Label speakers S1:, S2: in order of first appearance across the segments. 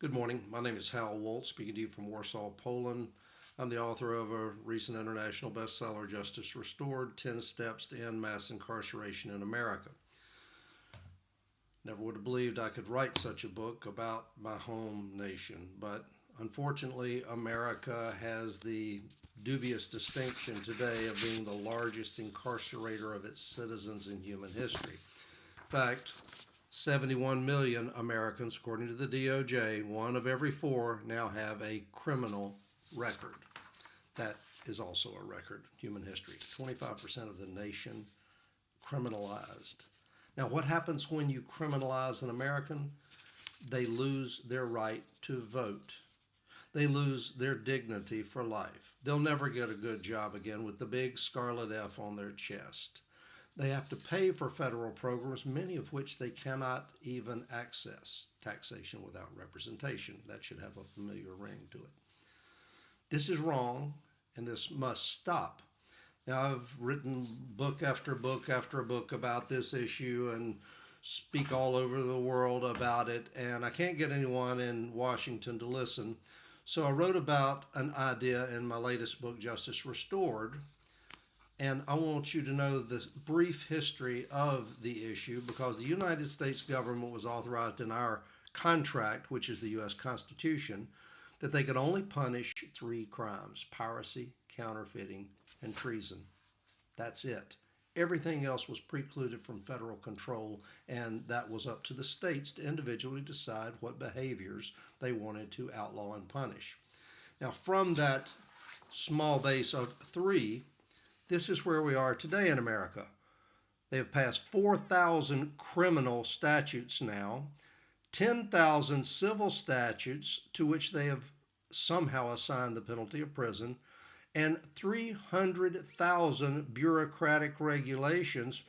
S1: Good morning. My name is Hal Woltz, speaking to you from Warsaw, Poland. I'm the author of a recent international bestseller, Justice Restored 10 Steps to End Mass Incarceration in America. Never would have believed I could write such a book about my home nation, but unfortunately, America has the dubious distinction today of being the largest incarcerator of its citizens in human history. In fact, 71 million Americans, according to the DOJ, one of every four now have a criminal record. That is also a record, human history. 25% of the nation criminalized. Now, what happens when you criminalize an American? They lose their right to vote. They lose their dignity for life. They'll never get a good job again with the big scarlet F on their chest. They have to pay for federal programs, many of which they cannot even access. Taxation without representation. That should have a familiar ring to it. This is wrong, and this must stop. Now, I've written book after book after book about this issue and speak all over the world about it, and I can't get anyone in Washington to listen. So I wrote about an idea in my latest book, Justice Restored, and I want you to know the brief history of the issue because the United States government was authorized in our contract, which is the U.S. Constitution, that they could only punish three crimes: piracy, counterfeiting, and treason. That's it. Everything else was precluded from federal control, and that was up to the states to individually decide what behaviors they wanted to outlaw and punish. Now, from that small base of three, this is where we are today in America. They have passed 4,000 criminal statutes now, 10,000 civil statutes to which they have somehow assigned the penalty of prison, and 300,000 bureaucratic regulations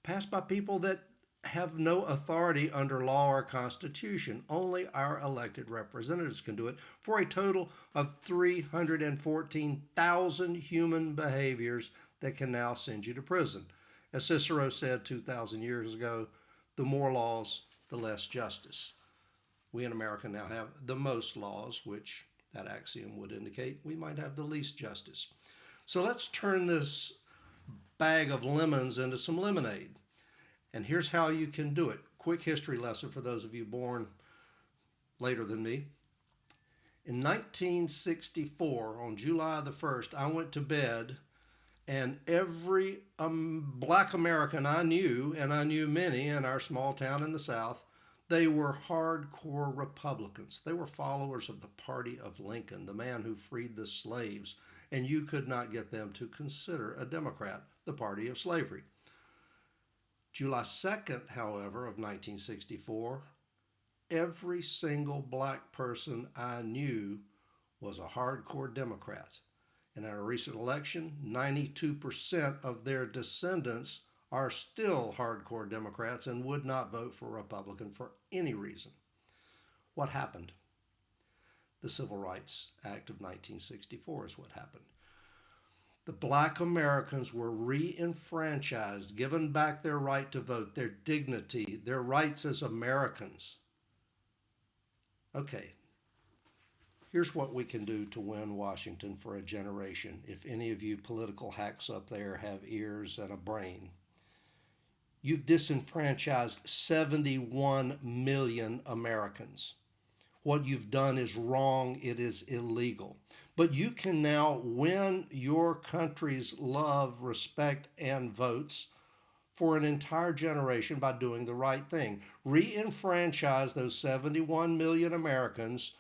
S1: passed by people that have no authority under law or constitution. Only our elected representatives can do it, for a total of 314,000 human behaviors that can now send you to prison. As Cicero said 2,000 years ago, the more laws, the less justice. We in America now have the most laws, which that axiom would indicate we might have the least justice. So let's turn this bag of lemons into some lemonade. And here's how you can do it. Quick history lesson for those of you born later than me. In 1964, on July the 1st, I went to bed, and every black American I knew, and I knew many in our small town in the South, they were hardcore Republicans. They were followers of the party of Lincoln, the man who freed the slaves, and you could not get them to consider a Democrat, the party of slavery. July 2nd, however, of 1964, every single black person I knew was a hardcore Democrat. And in a recent election, 92% of their descendants are still hardcore Democrats and would not vote for a Republican for any reason. What happened? The Civil Rights Act of 1964 is what happened. The black Americans were re-enfranchised, given back their right to vote, their dignity, their rights as Americans. Okay, here's what we can do to win Washington for a generation, if any of you political hacks up there have ears and a brain. You've disenfranchised 71 million Americans. What you've done is wrong, it is illegal. But you can now win your country's love, respect, and votes for an entire generation by doing the right thing. Re-enfranchise those 71 million Americans,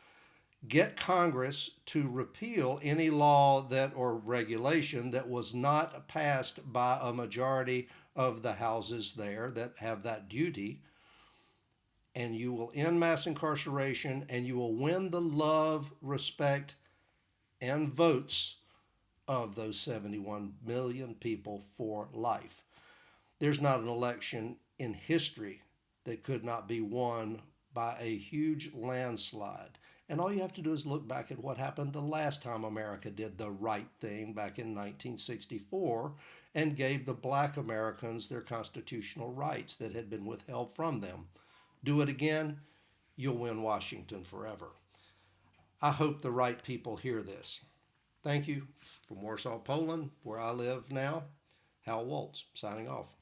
S1: get Congress to repeal any law that or regulation that was not passed by a majority of the houses there that have that duty, and you will end mass incarceration, and you will win the love, respect, and votes of those 71 million people for life. There's not an election in history that could not be won by a huge landslide. And all you have to do is look back at what happened the last time America did the right thing back in 1964 and gave the black Americans their constitutional rights that had been withheld from them. Do it again, you'll win Washington forever. I hope the right people hear this. Thank you. From Warsaw, Poland, where I live now, Hal Waltz, signing off.